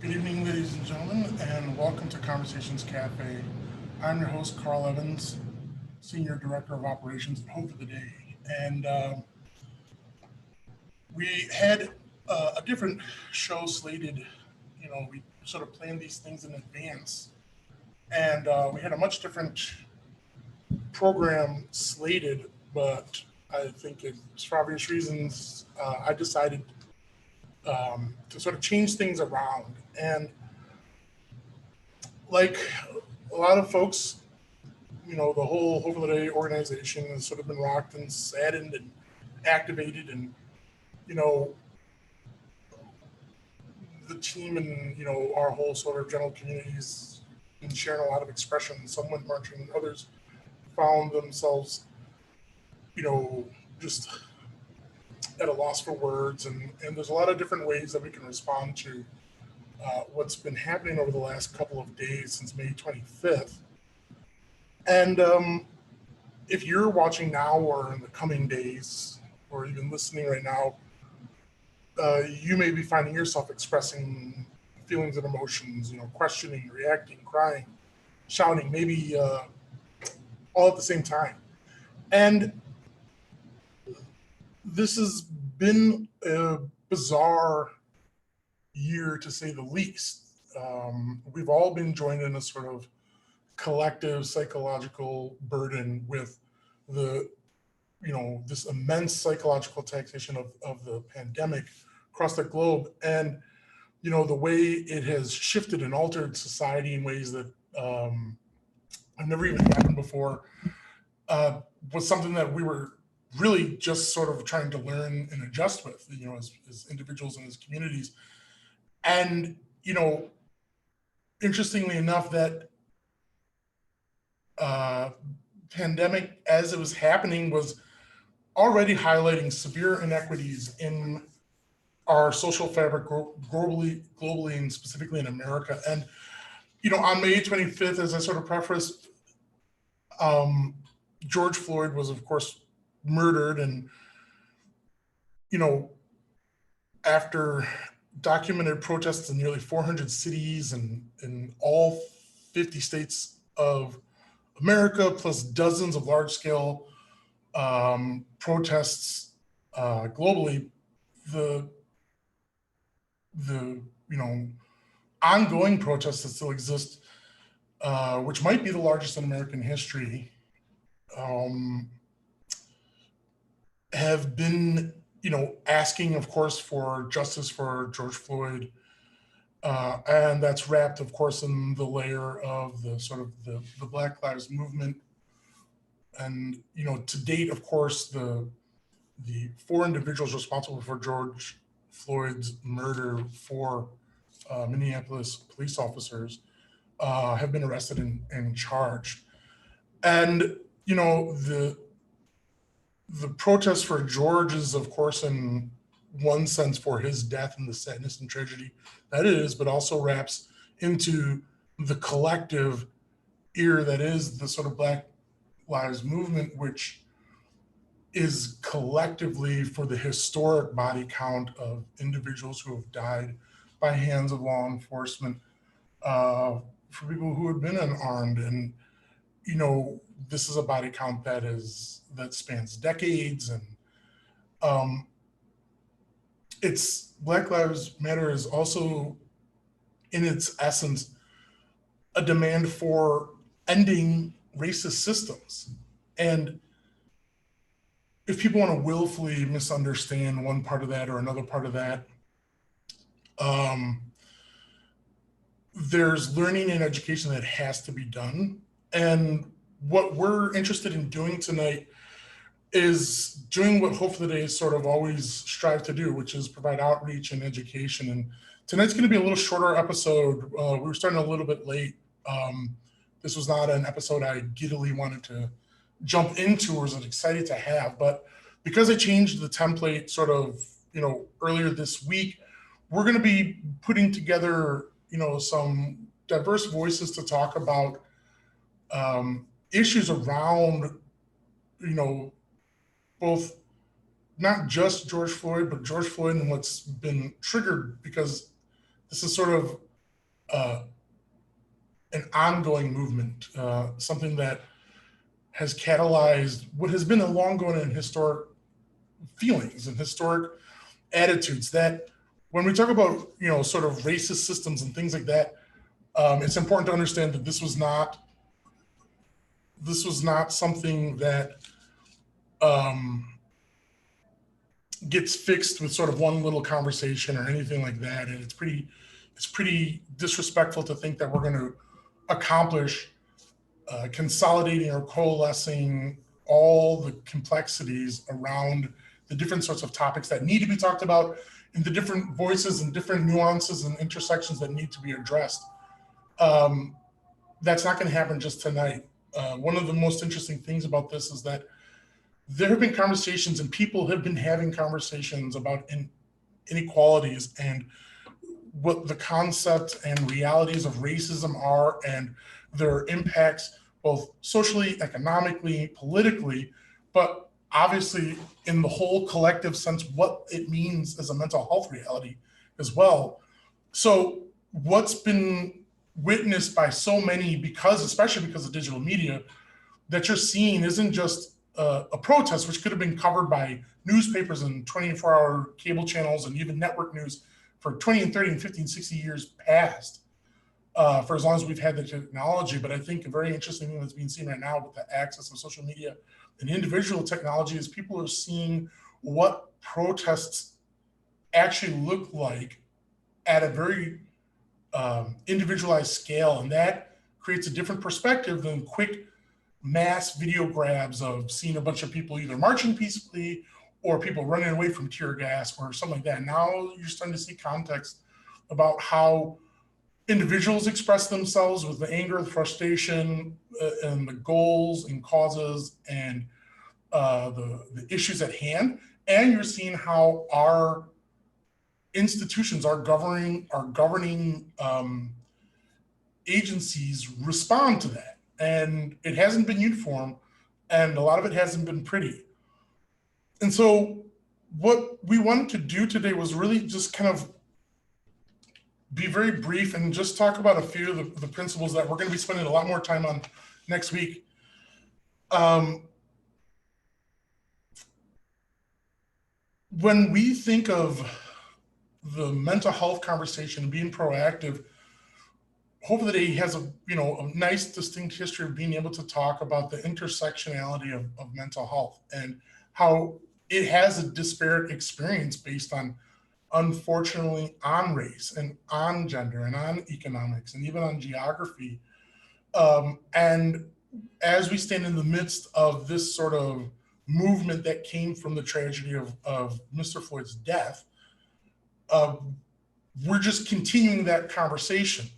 Good evening, ladies and gentlemen, and welcome to Conversations Cafe. I'm your host, Carl Evans, Senior Director of Operations and Hope for the Day. And we had a different show slated. We sort of planned these things in advance, and we had a much different program slated, but I think it's for obvious reasons, I decided to sort of change things around. And like a lot of folks, the whole Hope for the Day organization has sort of been rocked and saddened and activated. And, you know, the team and, our whole sort of general communities been sharing a lot of expression. Some went marching, others found themselves, just at a loss for words. And there's a lot of different ways that we can respond to what's been happening over the last couple of days since May 25th. And if you're watching now or in the coming days, or even listening right now, you may be finding yourself expressing feelings and emotions, questioning, reacting, crying, shouting, maybe all at the same time. And this has been a bizarre year, to say the least. We've all been joined in a sort of collective psychological burden with the this immense psychological taxation of the pandemic across the globe, and the way it has shifted and altered society in ways that have never even happened before, was something that we were really just sort of trying to learn and adjust with, as individuals and as communities. And interestingly enough, that pandemic, as it was happening, was already highlighting severe inequities in our social fabric globally, and specifically in America. And on May 25th, as I sort of prefaced, George Floyd was, of course, murdered, and after documented protests in nearly 400 cities and in all 50 states of America, plus dozens of large-scale protests globally, the ongoing protests that still exist, which might be the largest in American history, have been asking, of course, for justice for George Floyd. And that's wrapped, of course, in the layer of the sort of the Black Lives Movement. And, to date, of course, the four individuals responsible for George Floyd's murder, four Minneapolis police officers, have been arrested and charged. And, the protest for George is, of course, in one sense for his death and the sadness and tragedy that is, but also wraps into the collective ear that is the sort of Black Lives Movement, which is collectively for the historic body count of individuals who have died by hands of law enforcement, for people who have been unarmed. And this is a body count that spans decades, and it's Black Lives Matter is also, in its essence, a demand for ending racist systems. And if people want to willfully misunderstand one part of that or another part of that, there's learning and education that has to be done. And what we're interested in doing tonight is doing what Hope for the Day sort of always strive to do, which is provide outreach and education. And tonight's going to be a little shorter episode. We were starting a little bit late. This was not an episode I giddily wanted to jump into or was excited to have, but because I changed the template sort of, earlier this week, we're going to be putting together, some diverse voices to talk about issues around, both not just George Floyd, but George Floyd and what's been triggered, because this is sort of uh, an ongoing movement, something that has catalyzed what has been a long going and historic feelings and historic attitudes that when we talk about, sort of racist systems and things like that, it's important to understand that this was not something that um, gets fixed with sort of one little conversation or anything like that. And it's pretty disrespectful to think that we're going to accomplish consolidating or coalescing all the complexities around the different sorts of topics that need to be talked about and the different voices and different nuances and intersections that need to be addressed. Um, that's not going to happen just tonight. One of the most interesting things about this is that there have been conversations and people have been having conversations about inequalities and what the concept and realities of racism are and their impacts both socially, economically, politically, but obviously in the whole collective sense, what it means as a mental health reality as well. So what's been witnessed by so many, especially because of digital media, that you're seeing isn't just a protest, which could have been covered by newspapers and 24-hour cable channels and even network news for 20 and 30 and 50 and 60 years past, for as long as we've had the technology. But I think a very interesting thing that's being seen right now with the access of social media and individual technology is people are seeing what protests actually look like at a very individualized scale. And that creates a different perspective than quick mass video grabs of seeing a bunch of people either marching peacefully or people running away from tear gas or something like that. Now you're starting to see context about how individuals express themselves with the anger, the frustration, and the goals and causes and the issues at hand. And you're seeing how our institutions, our governing agencies respond to that. And it hasn't been uniform, and a lot of it hasn't been pretty. And so what we wanted to do today was really just kind of be very brief and just talk about a few of the principles that we're going to be spending a lot more time on next week. When we think of the mental health conversation, being proactive, Hope of the Day has a nice distinct history of being able to talk about the intersectionality of mental health and how it has a disparate experience based on, unfortunately, on race and on gender and on economics and even on geography. And as we stand in the midst of this sort of movement that came from the tragedy of Mr. Floyd's death, we're just continuing that conversation.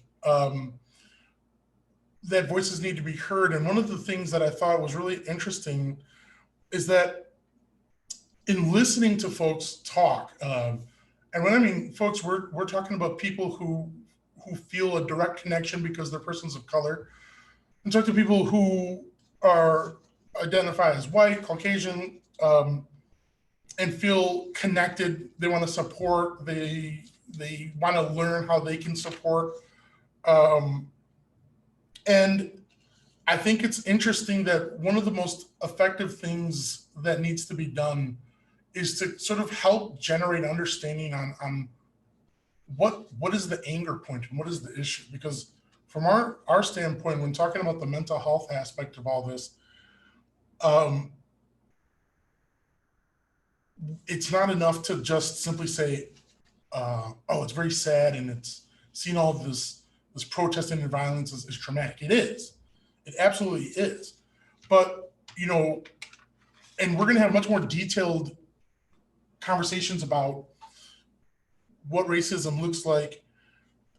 That voices need to be heard. And one of the things that I thought was really interesting is that in listening to folks talk, and when I mean folks, we're talking about people who feel a direct connection because they're persons of color, and talk to people who are identified as white, Caucasian, and feel connected. They want to support. They want to learn how they can support. And I think it's interesting that one of the most effective things that needs to be done is to sort of help generate understanding on what is the anger point and what is the issue. Because from our standpoint, when talking about the mental health aspect of all this, it's not enough to just simply say, oh, it's very sad and it's seeing all of this protesting and violence is traumatic. It is. It absolutely is. But, and we're going to have much more detailed conversations about what racism looks like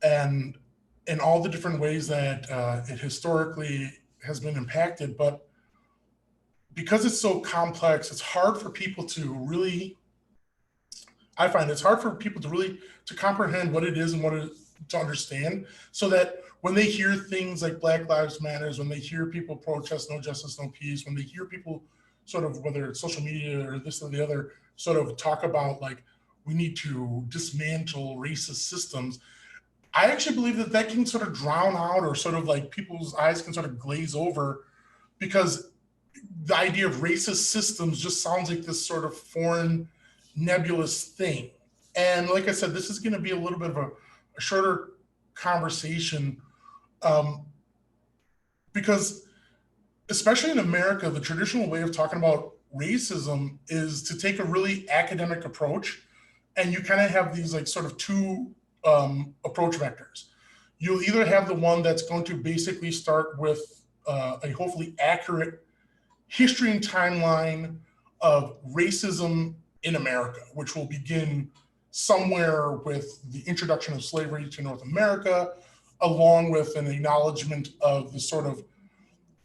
and in all the different ways that it historically has been impacted. But because it's so complex, it's hard for people to really, I find it's hard for people to really to comprehend what it is and what it is to understand, so that when they hear things like Black Lives Matters, when they hear people protest no justice, no peace, when they hear people sort of, whether it's social media or this or the other, sort of talk about like, we need to dismantle racist systems, I actually believe that that can sort of drown out, or sort of like people's eyes can sort of glaze over, because the idea of racist systems just sounds like this sort of foreign, nebulous thing. And like I said, this is going to be a little bit of a shorter conversation, um, because especially in America, the traditional way of talking about racism is to take a really academic approach, and you kind of have these like sort of two approach vectors. You'll either have the one that's going to basically start with a hopefully accurate history and timeline of racism in America, which will begin somewhere with the introduction of slavery to North America, along with an acknowledgement of the sort of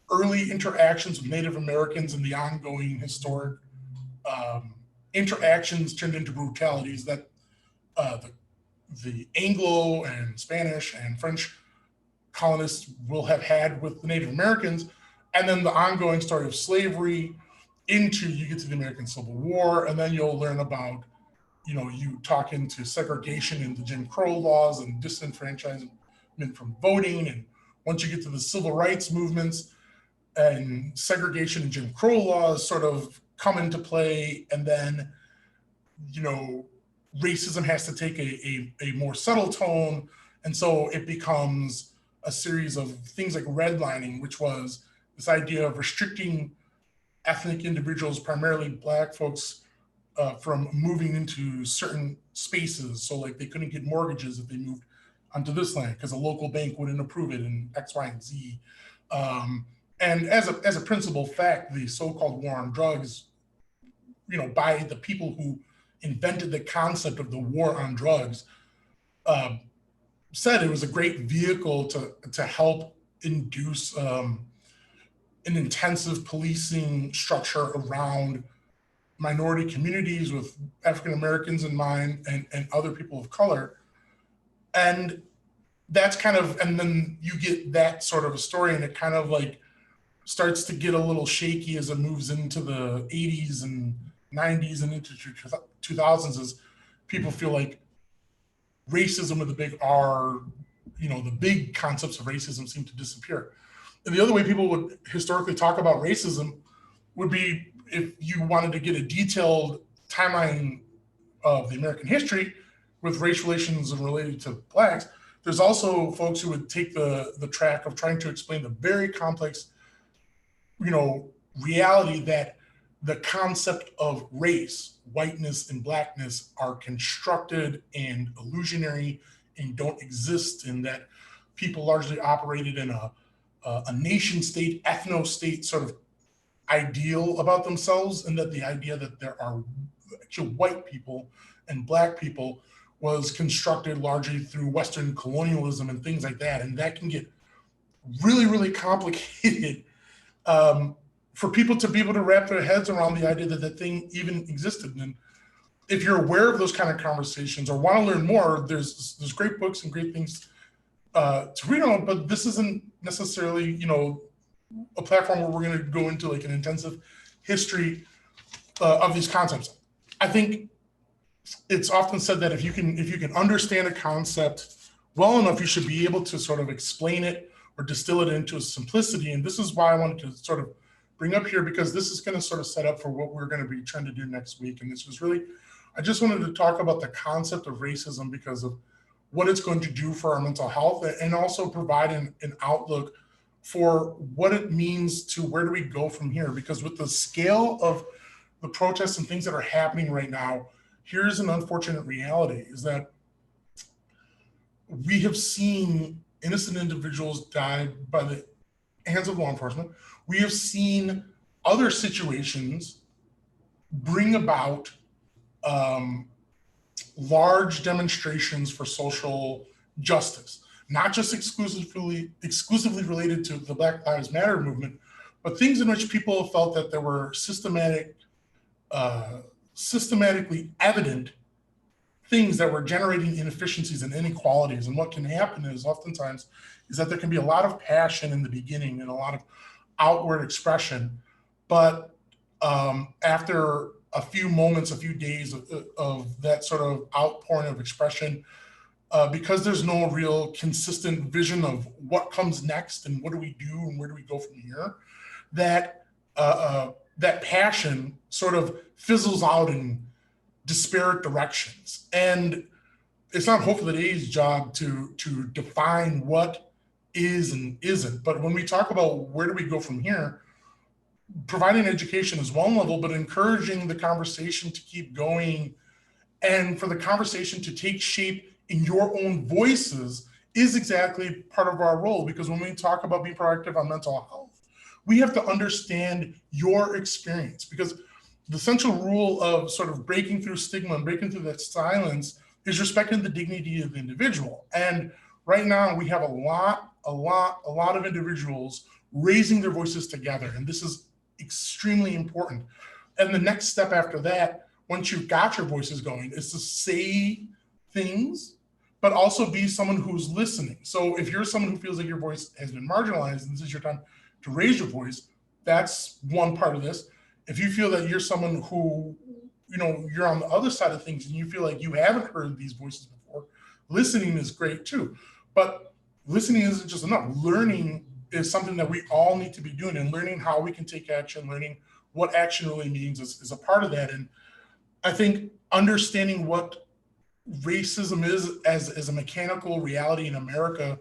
early interactions with Native Americans and the ongoing historic interactions turned into brutalities that the Anglo and Spanish and French colonists will have had with the Native Americans, and then the ongoing story of slavery into, you get to the American Civil War, and then you'll learn about, you talk into segregation and the Jim Crow laws and disenfranchisement from voting. And once you get to the civil rights movements, and segregation and Jim Crow laws sort of come into play, and then, racism has to take a more subtle tone. And so it becomes a series of things like redlining, which was this idea of restricting ethnic individuals, primarily Black folks, from moving into certain spaces. So like they couldn't get mortgages if they moved onto this land because a local bank wouldn't approve it, and X, Y, and Z. And as a principal fact, the so-called war on drugs, by the people who invented the concept of the war on drugs, said it was a great vehicle to help induce an intensive policing structure around minority communities with African Americans in mind, and other people of color. And that's kind of, and then you get that sort of a story, and it kind of like starts to get a little shaky as it moves into the 80s and 90s and into 2000s, as people feel like racism with a big R, the big concepts of racism seem to disappear. And the other way people would historically talk about racism would be if you wanted to get a detailed timeline of the American history with race relations related to Blacks. There's also folks who would take the track of trying to explain the very complex, reality that the concept of race, whiteness and Blackness, are constructed and illusionary and don't exist, and that people largely operated in a nation state, ethno state sort of ideal about themselves, and that the idea that there are actual white people and Black people was constructed largely through Western colonialism and things like that. And that can get really, really complicated for people to be able to wrap their heads around the idea that that thing even existed. And if you're aware of those kind of conversations or want to learn more, there's great books and great things to read on, but this isn't necessarily, a platform where we're going to go into like an intensive history of these concepts. I think it's often said that if you can understand a concept well enough, you should be able to sort of explain it or distill it into a simplicity. And this is why I wanted to sort of bring up here, because this is going to sort of set up for what we're going to be trying to do next week. And this was really, I just wanted to talk about the concept of racism because of what it's going to do for our mental health, and also provide an outlook for what it means to where do we go from here. Because with the scale of the protests and things that are happening right now, here's an unfortunate reality, is that we have seen innocent individuals die by the hands of law enforcement. We have seen other situations bring about large demonstrations for social justice, not just exclusively related to the Black Lives Matter movement, but things in which people felt that there were systematically evident things that were generating inefficiencies and inequalities. And what can happen is oftentimes is that there can be a lot of passion in the beginning and a lot of outward expression, but after a few moments, a few days of that sort of outpouring of expression, because there's no real consistent vision of what comes next and what do we do and where do we go from here, that that passion sort of fizzles out in disparate directions. And it's not Hope for the Day's job to define what is and isn't. But when we talk about where do we go from here, providing education is one level, but encouraging the conversation to keep going and for the conversation to take shape in your own voices is exactly part of our role. Because when we talk about being proactive on mental health, we have to understand your experience, because the central rule of sort of breaking through stigma and breaking through that silence is respecting the dignity of the individual. And right now we have a lot of individuals raising their voices together. And this is extremely important. And the next step after that, once you've got your voices going, is to say things, but also be someone who's listening. So if you're someone who feels like your voice has been marginalized and this is your time to raise your voice, that's one part of this. If you feel that you're someone who, you're on the other side of things and you feel like you haven't heard these voices before, listening is great too. But listening isn't just enough. Learning is something that we all need to be doing, and learning how we can take action, learning what action really means is a part of that. And I think understanding what racism is as a mechanical reality in America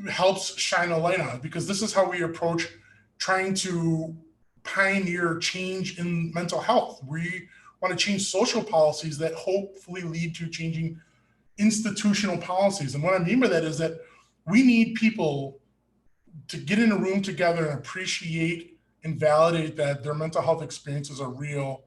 helps shine a light on it, because this is how we approach trying to pioneer change in mental health. We want to change social policies that hopefully lead to changing institutional policies. And what I mean by that is that we need people to get in a room together and appreciate and validate that their mental health experiences are real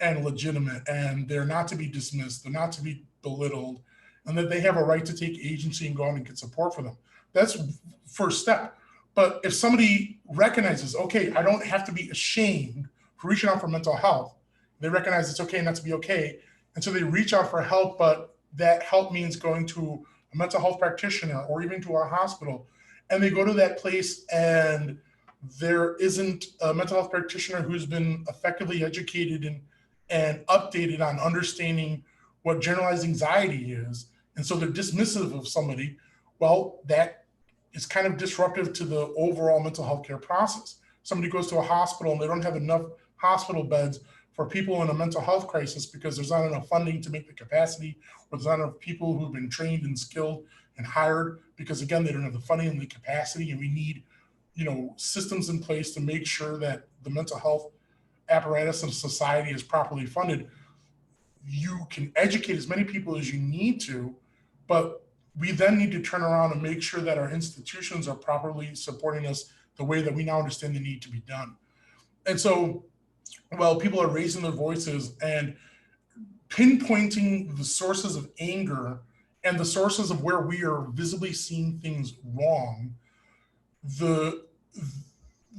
and legitimate, and they're not to be dismissed, they're not to be belittled, and that they have a right to take agency and go out and get support for them. That's first step. But if somebody recognizes, okay, I don't have to be ashamed for reaching out for mental health, they recognize it's okay not to be okay, and so they reach out for help, but that help means going to a mental health practitioner or even to a hospital, and they go to that place and there isn't a mental health practitioner who's been effectively educated and updated on understanding what generalized anxiety is. And so they're dismissive of somebody. Well, that is kind of disruptive to the overall mental health care process. Somebody goes to a hospital and they don't have enough hospital beds for people in a mental health crisis because there's not enough funding to make the capacity, or there's not enough people who've been trained and skilled and hired, because again, they don't have the funding and the capacity. And we need, systems in place to make sure that the mental health apparatus of society is properly funded. You can educate as many people as you need to, but we then need to turn around and make sure that our institutions are properly supporting us the way that we now understand they need to be done. And so, while people are raising their voices and pinpointing the sources of anger and the sources of where we are visibly seeing things wrong, the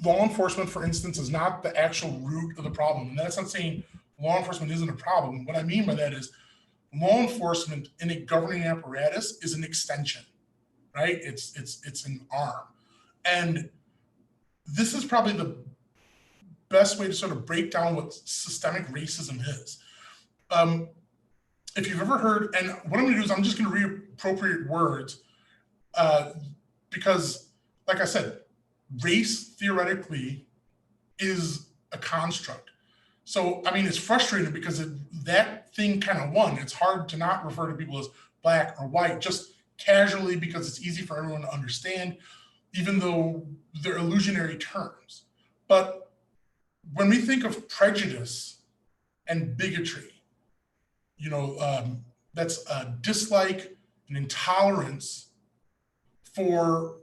law enforcement, for instance, is not the actual root of the problem. And that's not saying law enforcement isn't a problem. What I mean by that is law enforcement in a governing apparatus is an extension, right? It's an arm. And this is probably the best way to sort of break down what systemic racism is. If you've ever heard, and what I'm going to do is I'm just going to reappropriate words because, like I said, race theoretically is a construct. So, I mean, it's frustrating because that thing kind of won. It's hard to not refer to people as black or white just casually because it's easy for everyone to understand, even though they're illusionary terms. But when we think of prejudice and bigotry, that's a dislike and intolerance for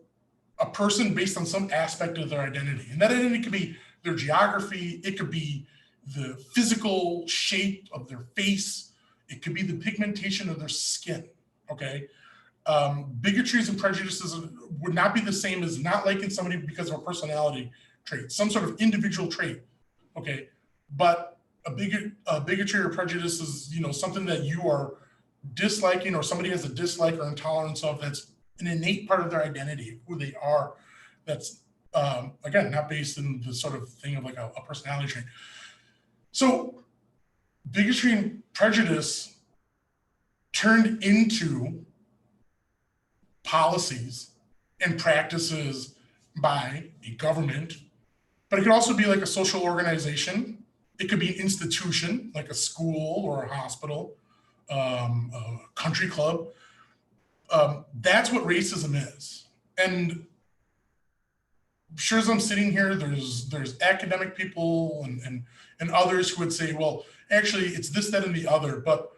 a person based on some aspect of their identity. And that identity could be their geography, it could be the physical shape of their face, it could be the pigmentation of their skin, okay? Bigotries and prejudices would not be the same as not liking somebody because of a personality trait, some sort of individual trait, okay? But a bigotry or prejudice is, something that you are disliking or somebody has a dislike or intolerance of that's an innate part of their identity, who they are. That's, again, not based in the sort of thing of like a personality trait. So bigotry and prejudice turned into policies and practices by a government, but it could also be like a social organization. It could be an institution like a school or a hospital, a country club. That's what racism is. And sure, as I'm sitting here, there's academic people and others who would say, well, actually, it's this, that, and the other. But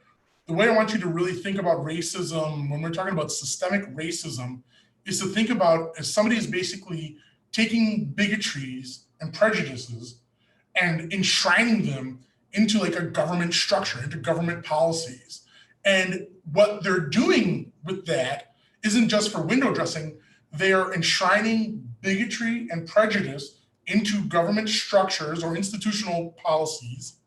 the way I want you to really think about racism when we're talking about systemic racism is to think about as somebody is basically taking bigotries and prejudices and enshrining them into like a government structure, into government policies. And what they're doing with that isn't just for window dressing, they are enshrining bigotry and prejudice into government structures or institutional policies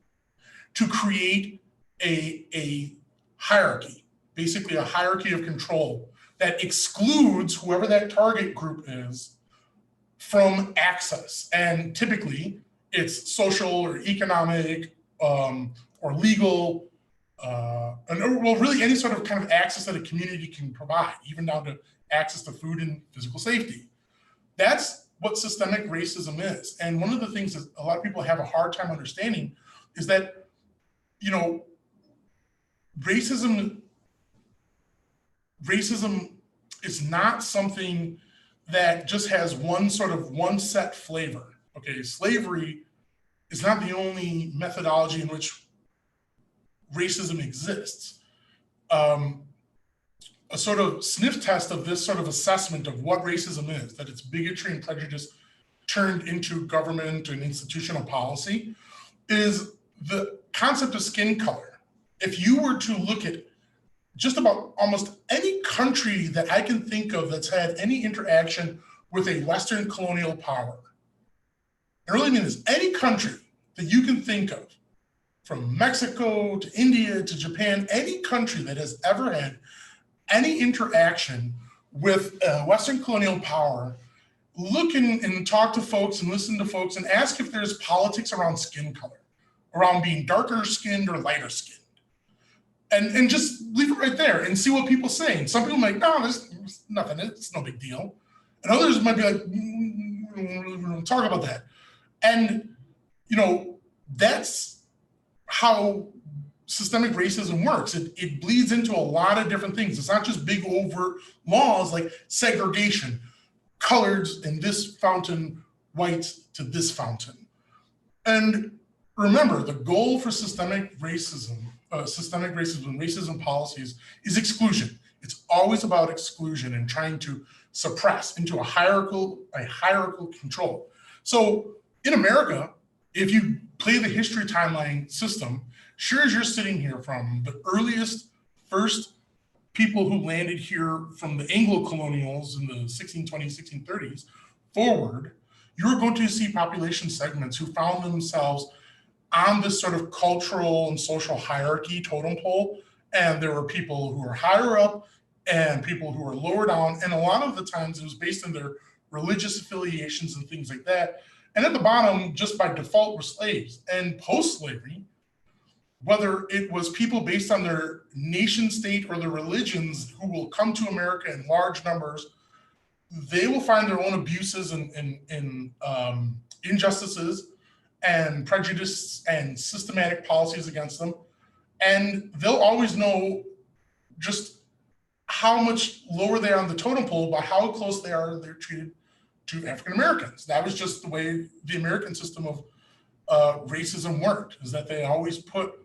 to create a hierarchy, basically a hierarchy of control that excludes whoever that target group is from access. And typically it's social or economic or legal, and well, really any sort of kind of access that a community can provide, even down to access to food and physical safety. That's what systemic racism is. And one of the things that a lot of people have a hard time understanding is that, you know, racism is not something that just has one set flavor. Okay, slavery is not the only methodology in which racism exists. A sort of sniff test of this sort of assessment of what racism is, that it's bigotry and prejudice turned into government and institutional policy, is the concept of skin color. If you were to look at just about almost any country that I can think of that's had any interaction with a Western colonial power, I really mean this, any country that you can think of, from Mexico to India to Japan, any country that has ever had any interaction with Western colonial power, look and talk to folks and listen to folks and ask if there's politics around skin color, around being darker skinned or lighter skinned. And just leave it right there and see what people say. And some people might, no, there's nothing, it's no big deal. And others might be like, talk about that. And, you know, that's how systemic racism works. It bleeds into a lot of different things. It's not just big overt laws like segregation, coloreds in this fountain, whites to this fountain. And remember, the goal for systemic racism and racism policies is exclusion. It's always about exclusion and trying to suppress into a hierarchical control. So in America, if you play the history timeline system, sure as you're sitting here from the earliest first people who landed here from the Anglo-colonials in the 1620s, 1630s forward, you're going to see population segments who found themselves on this sort of cultural and social hierarchy totem pole. And there were people who were higher up and people who were lower down. And a lot of the times it was based on their religious affiliations and things like that. And at the bottom, just by default, were slaves. And post-slavery, whether it was people based on their nation state or their religions who will come to America in large numbers, they will find their own abuses and injustices and prejudice and systematic policies against them. And they'll always know just how much lower they are on the totem pole by how close they're treated to African Americans. That was just the way the American system of racism worked, is that they always put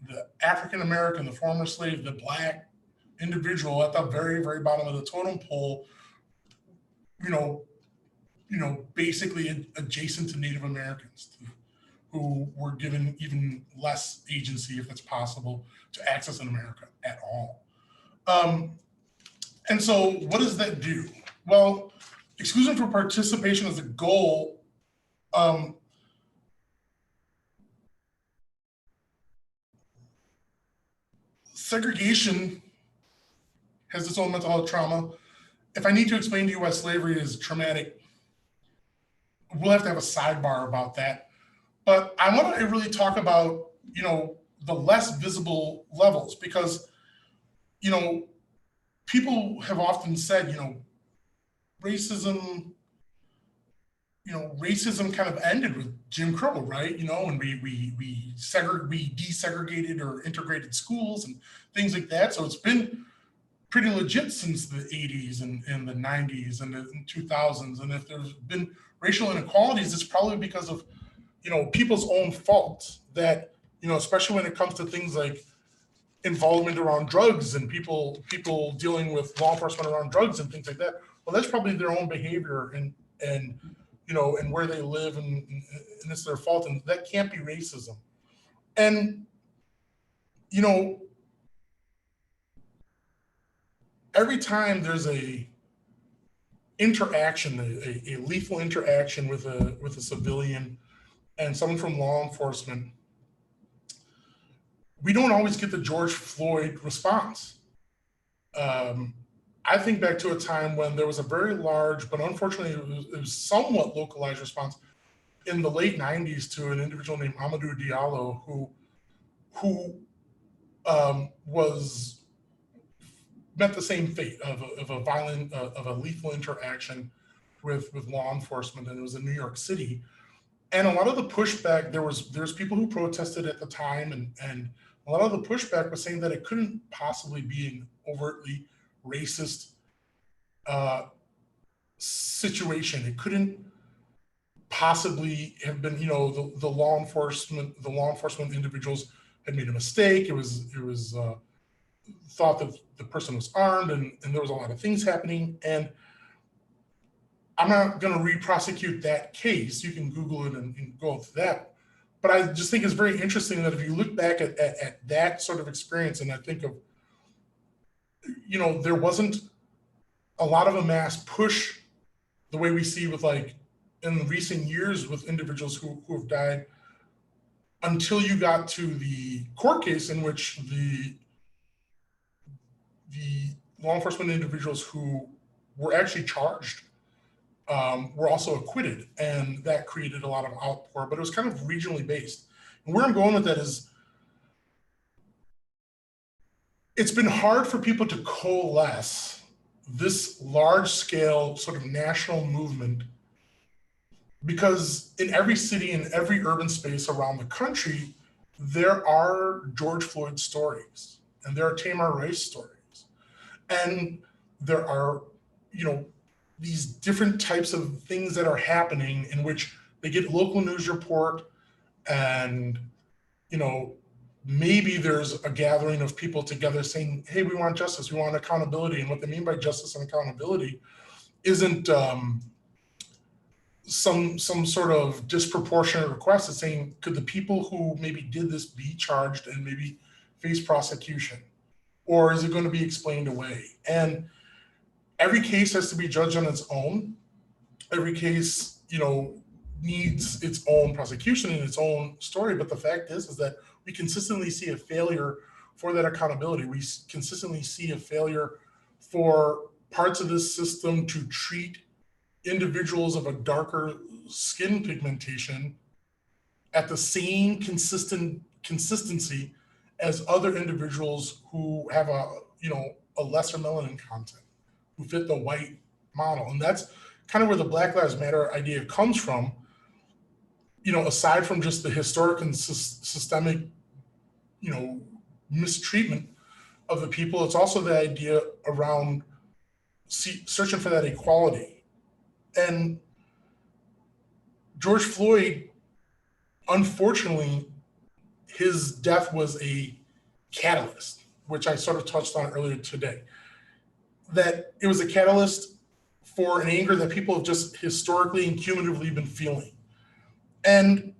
the African American, the former slave, the Black individual at the very, very bottom of the totem pole, basically adjacent to Native Americans, who were given even less agency, if it's possible, to access in America at all. And so what does that do? Well, exclusion for participation as a goal, segregation has its own mental health trauma. If I need to explain to you why slavery is traumatic, we'll have to have a sidebar about that. But I want to really talk about, the less visible levels, because, people have often said, racism kind of ended with Jim Crow, right? And we desegregated or integrated schools and things like that. So it's been pretty legit since the 80s and the 90s and the 2000s. And if there's been racial inequalities, it's probably because of, people's own fault that, especially when it comes to things like involvement around drugs and people dealing with law enforcement around drugs and things like that. Well, that's probably their own behavior and where they live and it's their fault. And that can't be racism. And, every time there's a interaction, a lethal interaction with a civilian and someone from law enforcement, we don't always get the George Floyd response. I think back to a time when there was a very large, but unfortunately it was somewhat localized response in the late 90s to an individual named Amadou Diallo who met the same fate of a lethal interaction with law enforcement, and it was in New York City. And a lot of the pushback, there's people who protested at the time, and a lot of the pushback was saying that it couldn't possibly be an overtly racist situation. It couldn't possibly have been, the law enforcement individuals had made a mistake. It was thought that the person was armed, and there was a lot of things happening. And I'm not going to re-prosecute that case. You can Google it and go through that. But I just think it's very interesting that if you look back at that sort of experience, and I think of, there wasn't a lot of a mass push the way we see with, like, in recent years with individuals who have died, until you got to the court case in which the law enforcement individuals who were actually charged were also acquitted, and that created a lot of outpour, but it was kind of regionally based. And where I'm going with that is, it's been hard for people to coalesce this large scale sort of national movement, because in every city, in every urban space around the country, there are George Floyd stories, and there are Tamir Rice stories, and there are, these different types of things that are happening in which they get local news report, and, maybe there's a gathering of people together saying, hey, we want justice, we want accountability. And what they mean by justice and accountability isn't some sort of disproportionate request. It's saying, could the people who maybe did this be charged and maybe face prosecution? Or is it going to be explained away? And every case has to be judged on its own. Every case, needs its own prosecution and its own story. But the fact is that we consistently see a failure for that accountability. We consistently see a failure for parts of this system to treat individuals of a darker skin pigmentation at the same consistency as other individuals who have a lesser melanin content, who fit the white model. And that's kind of where the Black Lives Matter idea comes from. Aside from just the historic and systemic, mistreatment of the people, it's also the idea around searching for that equality. And George Floyd, unfortunately, his death was a catalyst, which I sort of touched on earlier today, that it was a catalyst for an anger that people have just historically and cumulatively been feeling. And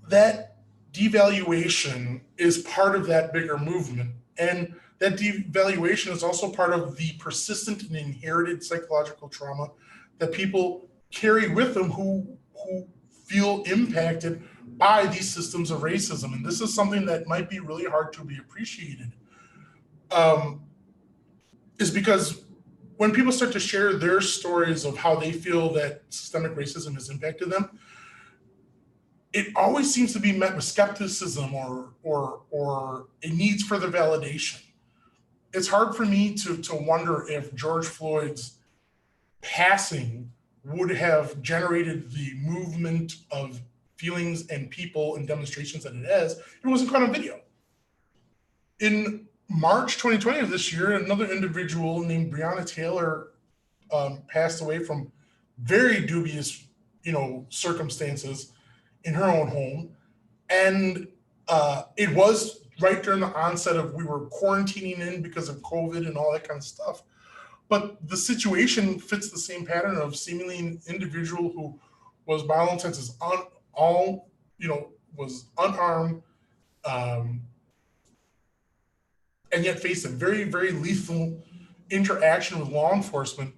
that devaluation is part of that bigger movement. And that devaluation is also part of the persistent and inherited psychological trauma that people carry with them who feel impacted by these systems of racism. And this is something that might be really hard to be appreciated, is because when people start to share their stories of how they feel that systemic racism has impacted them, it always seems to be met with skepticism or a needs further validation. it's hard for me to wonder if George Floyd's passing would have generated the movement of feelings and people and demonstrations that it has, it wasn't caught on video. In March 2020 of this year, another individual named Breonna Taylor passed away from very dubious, circumstances in her own home. And it was right during the onset of, we were quarantining in because of COVID and all that kind of stuff. But the situation fits the same pattern of seemingly an individual who was, by all intents, was unarmed, and yet faced a very, very lethal interaction with law enforcement.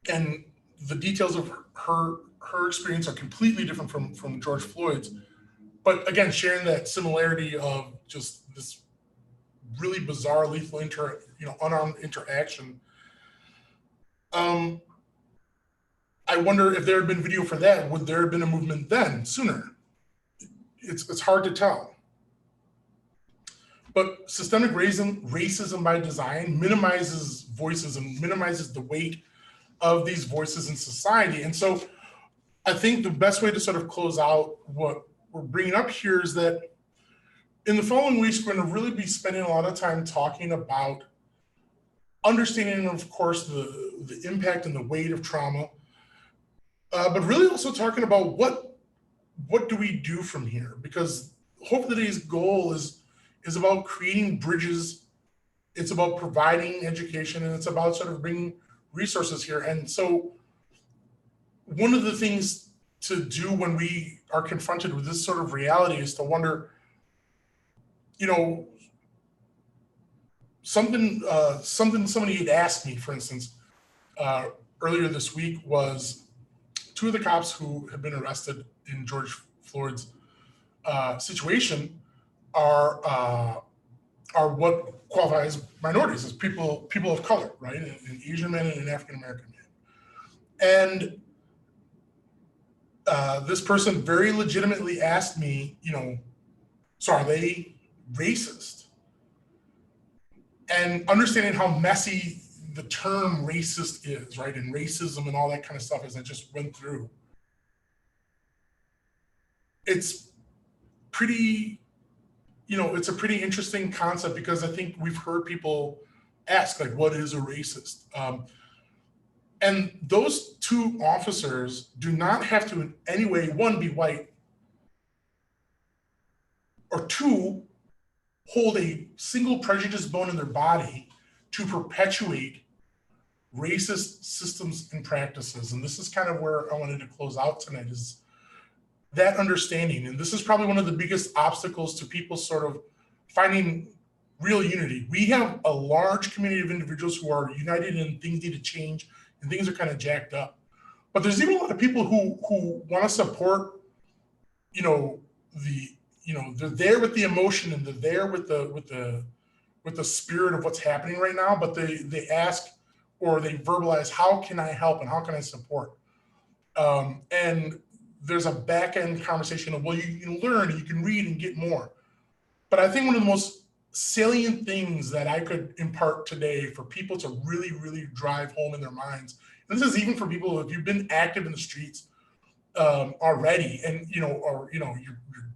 And the details of her experience are completely different from George Floyd's. But again, sharing that similarity of just this really bizarre, lethal, unarmed interaction. I wonder if there had been video for that, would there have been a movement then, sooner? It's hard to tell. But systemic racism by design minimizes voices and minimizes the weight of these voices in society. And so I think the best way to sort of close out what we're bringing up here is that in the following weeks, we're going to really be spending a lot of time talking about understanding, of course, the impact and the weight of trauma, but really also talking about what do we do from here? Because hopefully today's goal is about creating bridges. It's about providing education, and it's about sort of bringing resources here. And so one of the things to do when we are confronted with this sort of reality is to wonder, something somebody had asked me, for instance, earlier this week was two of the cops who have been arrested in George Floyd's situation are what qualifies minorities, as people of color, right? An Asian man and an African American man. And this person very legitimately asked me, so are they racist? And understanding how messy the term racist is, right? And racism and all that kind of stuff, as I just went through. It's pretty, it's a pretty interesting concept, because I think we've heard people ask, like, what is a racist? And those two officers do not have to in any way, one, be white, or two, hold a single prejudice bone in their body to perpetuate racist systems and practices. And this is kind of where I wanted to close out tonight, is that understanding. And this is probably one of the biggest obstacles to people sort of finding real unity. We have a large community of individuals who are united and things need to change and things are kind of jacked up. But there's even a lot of people who want to support, they're there with the emotion and they're there with the spirit of what's happening right now, but they ask or they verbalize, how can I help and how can I support? And there's a back end conversation of, well, you can learn, you can read and get more. But I think one of the most salient things that I could impart today for people to really, really drive home in their minds, and this is even for people, if you've been active in the streets already, and you're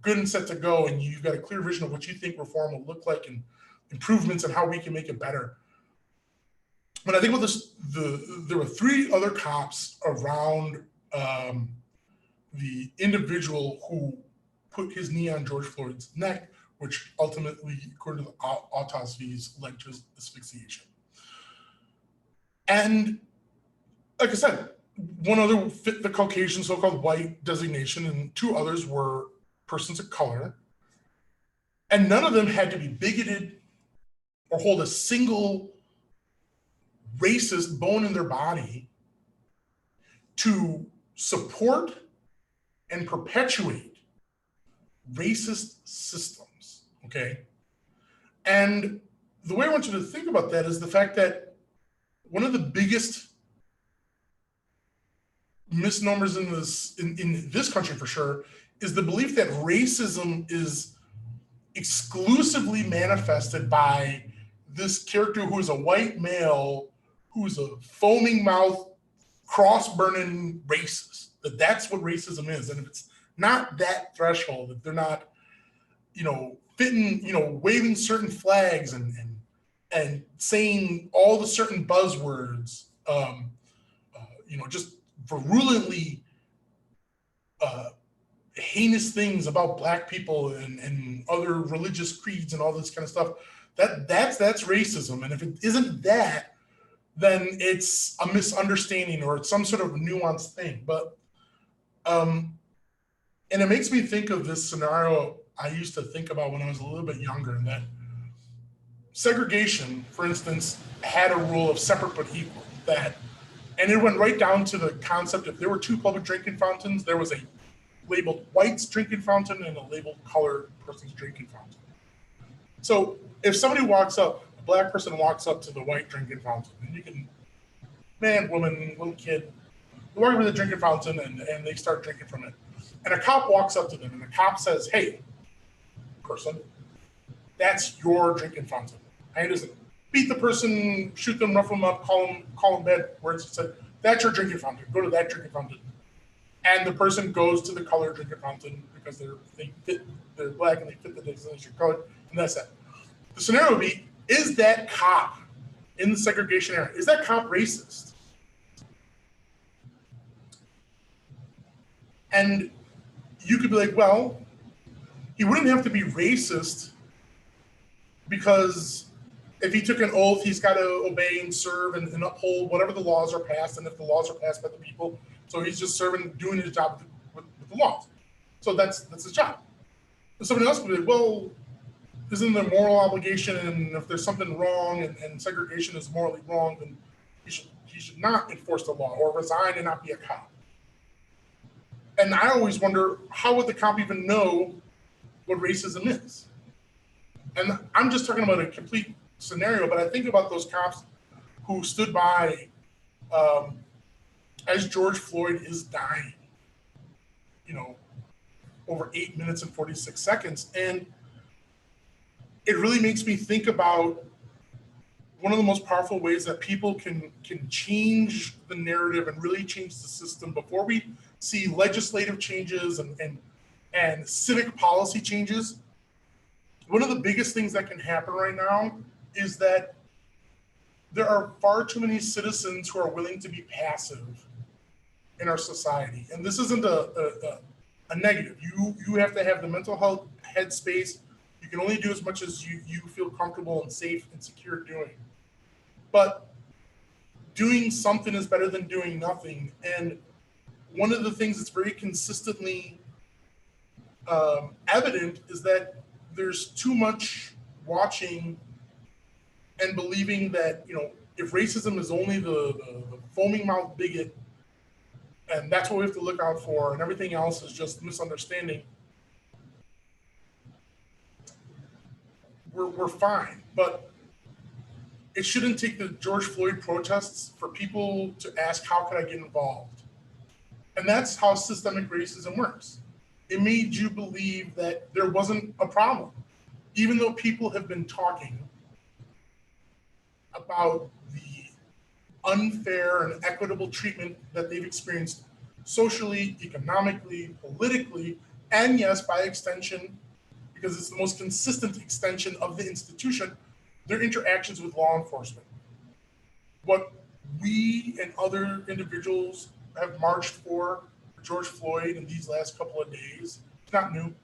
good and set to go, and you've got a clear vision of what you think reform will look like and improvements and how we can make it better. But I think with this, there were three other cops around the individual who put his knee on George Floyd's neck, which ultimately, according to the autopsies, led to his asphyxiation. And like I said, one other fit the Caucasian so-called white designation, and two others were persons of color. And none of them had to be bigoted or hold a single racist bone in their body to support and perpetuate racist systems, okay? And the way I want you to think about that is the fact that one of the biggest misnomers in this country, for sure, is the belief that racism is exclusively manifested by this character who is a white male, who's a foaming mouth, cross-burning racist. That's what racism is. And if it's not that threshold, if they're not, fitting, waving certain flags and saying all the certain buzzwords, just virulently heinous things about Black people and other religious creeds and all this kind of stuff, that's racism. And if it isn't that, then it's a misunderstanding or it's some sort of nuanced thing. But and it makes me think of this scenario I used to think about when I was a little bit younger, that segregation, for instance, had a rule of separate but equal, and it went right down to the concept: if there were two public drinking fountains, there was a labeled white's drinking fountain and a labeled colored person's drinking fountain. So if somebody walks up, a Black person walks up to the white drinking fountain, and you can, man, woman, little kid, they walk over to the drinking fountain and they start drinking from it. And a cop walks up to them and the cop says, "Hey, person, that's your drinking fountain." And he doesn't beat the person, shoot them, rough them up, call them bad words. He said, "That's your drinking fountain. Go to that drinking fountain." And the person goes to the colored drinking fountain because they're Black and they fit the designation color, and that's that. The scenario would be: is that cop in the segregation area, is that cop racist? And you could be like, well, he wouldn't have to be racist, because if he took an oath, he's got to obey and serve and uphold whatever the laws are passed. And if the laws are passed by the people, so he's just doing his job with the laws. So that's his job. And somebody else could be like, well, isn't there a moral obligation? And if there's something wrong and segregation is morally wrong, then he should not enforce the law or resign and not be a cop. And I always wonder, how would the cop even know what racism is? And I'm just talking about a complete scenario, but I think about those cops who stood by as George Floyd is dying, over 8 minutes and 46 seconds. And it really makes me think about one of the most powerful ways that people can change the narrative and really change the system before we see legislative changes and civic policy changes. One of the biggest things that can happen right now is that there are far too many citizens who are willing to be passive in our society. And this isn't a negative. You have to have the mental health headspace. You can only do as much as you feel comfortable and safe and secure doing. But doing something is better than doing nothing. And one of the things that's very consistently evident is that there's too much watching and believing that, if racism is only the foaming mouth bigot, and that's what we have to look out for, and everything else is just misunderstanding, we're fine. But it shouldn't take the George Floyd protests for people to ask, how can I get involved? And that's how systemic racism works. It made you believe that there wasn't a problem, even though people have been talking about the unfair and equitable treatment that they've experienced socially, economically, politically, and yes, by extension, because it's the most consistent extension of the institution, their interactions with law enforcement. What we and other individuals have marched for George Floyd in these last couple of days, it's not new.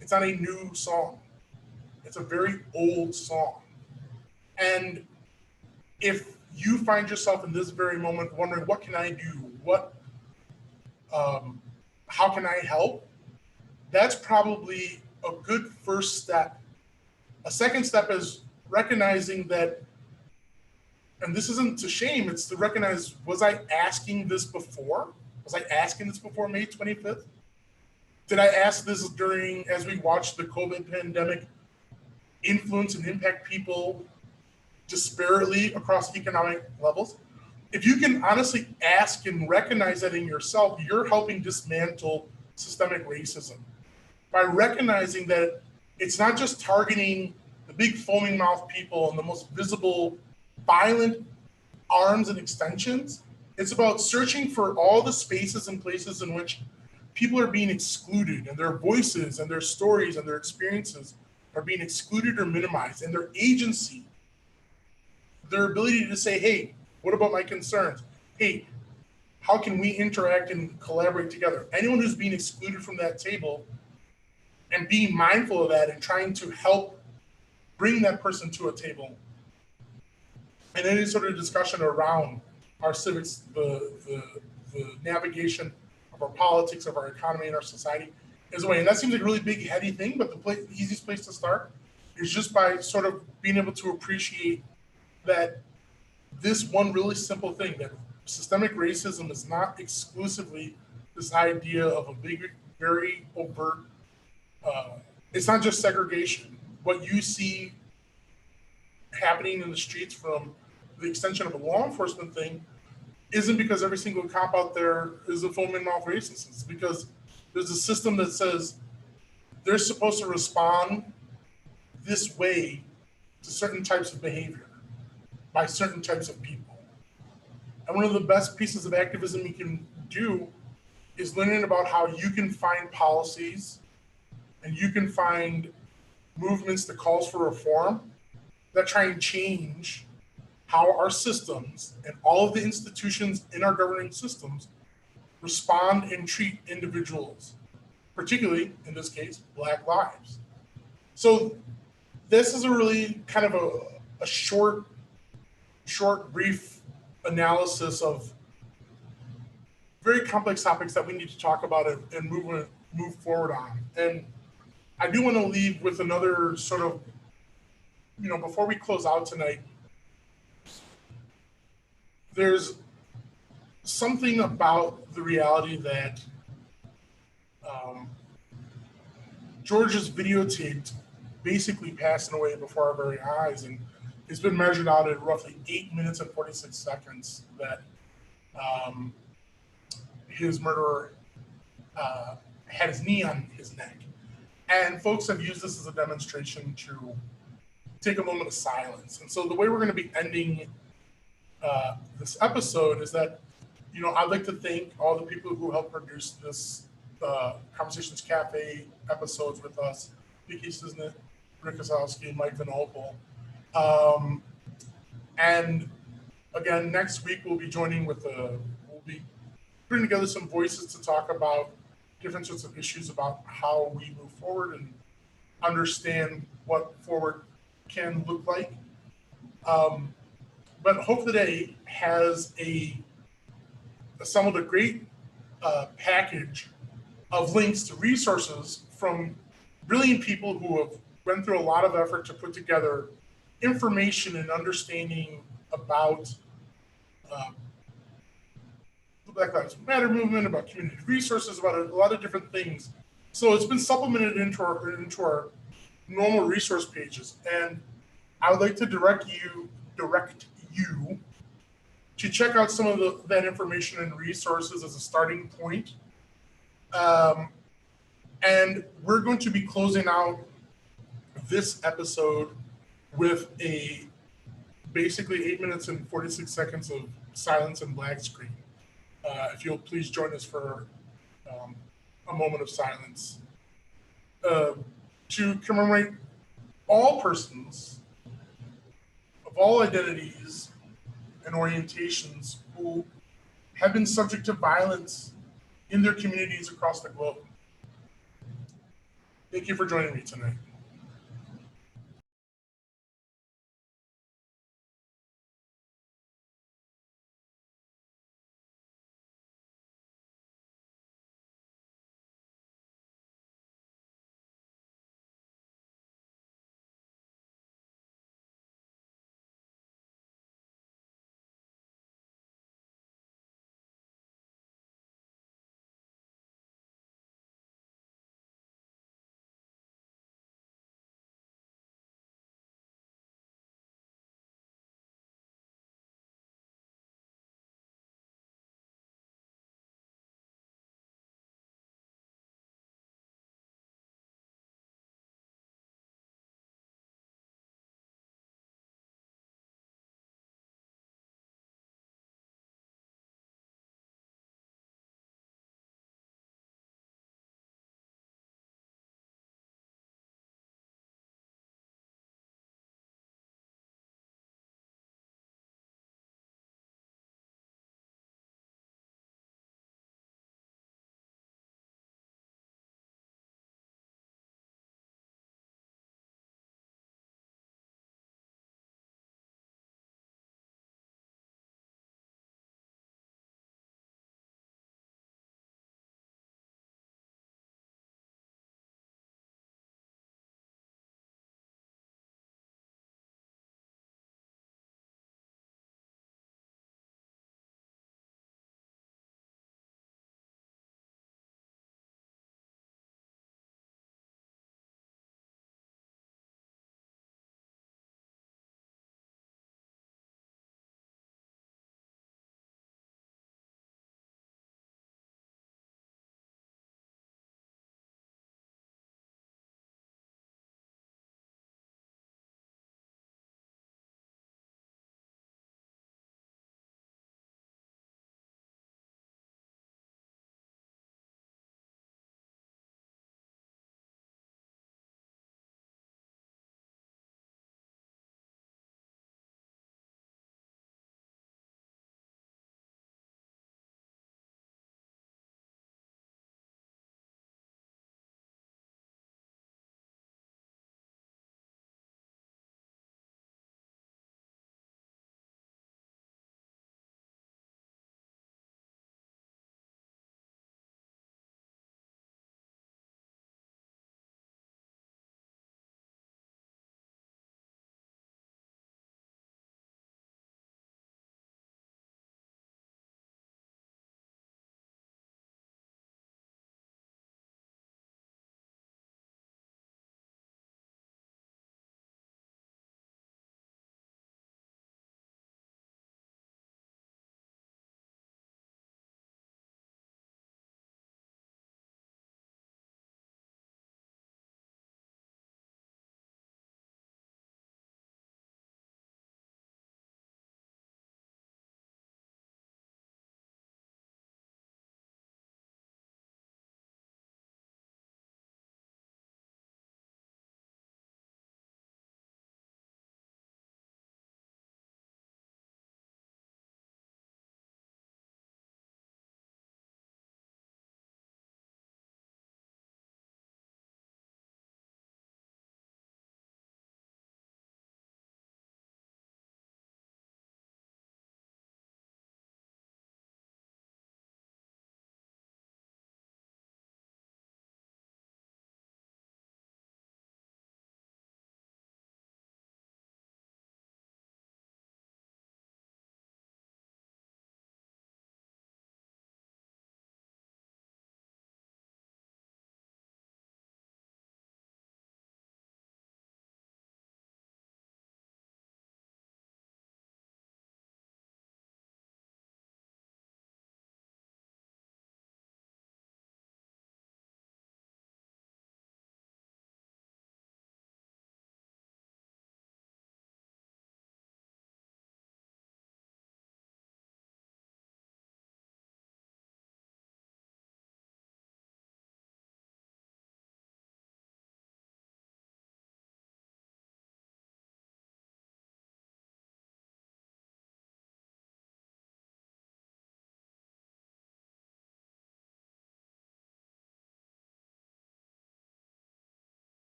It's not a new song. It's a very old song. And if you find yourself in this very moment wondering, what can I do? How can I help? That's probably a good first step. A second step is recognizing that, and this isn't to shame, it's to recognize, was I asking this before? Was I asking this before May 25th? Did I ask this as we watched the COVID pandemic influence and impact people disparately across economic levels? If you can honestly ask and recognize that in yourself, you're helping dismantle systemic racism by recognizing that It's not just targeting the big foaming mouth people and the most visible, violent arms and extensions. It's about searching for all the spaces and places in which people are being excluded and their voices and their stories and their experiences are being excluded or minimized, and their agency, their ability to say, hey, what about my concerns? Hey, how can we interact and collaborate together? Anyone who's being excluded from that table, and being mindful of that and trying to help bring that person to a table. And any sort of discussion around our civics, the navigation of our politics, of our economy, and our society is a way. And that seems like a really big, heady thing, but the easiest place to start is just by sort of being able to appreciate that this one really simple thing, that systemic racism is not exclusively this idea of a big, very overt, it's not just segregation. What you see happening in the streets from the extension of a law enforcement thing isn't because every single cop out there is a foaming mouth racist. It's because there's a system that says they're supposed to respond this way to certain types of behavior by certain types of people. And one of the best pieces of activism you can do is learning about how you can find policies and you can find movements that calls for reform that try and change how our systems and all of the institutions in our governing systems respond and treat individuals, particularly in this case, Black lives. So this is a really kind of a short, brief analysis of very complex topics that we need to talk about and move forward on. And I do want to leave with another sort of, before we close out tonight, there's something about the reality that George is videotaped basically passing away before our very eyes. And it's been measured out at roughly 8 minutes and 46 seconds that his murderer had his knee on his neck. And folks have used this as a demonstration to take a moment of silence. And so the way we're going to be ending this episode is that, I'd like to thank all the people who helped produce this Conversations Cafe episodes with us, Vicky Cisnet, Rick Osowski, Mike Vinopal. And again, next week we'll be we'll be putting together some voices to talk about different sorts of issues about how we move forward and understand what forward can look like. But Hope Today has assembled a great package of links to resources from brilliant people who have went through a lot of effort to put together information and understanding about the Black Lives Matter movement, about community resources, about a lot of different things. So it's been supplemented into our normal resource pages. And I would like to direct you to check out some of that information and resources as a starting point. And we're going to be closing out this episode with basically 8 minutes and 46 seconds of silence and black screen. If you'll please join us for a moment of silence to commemorate all persons of all identities and orientations who have been subject to violence in their communities across the globe. Thank you for joining me tonight.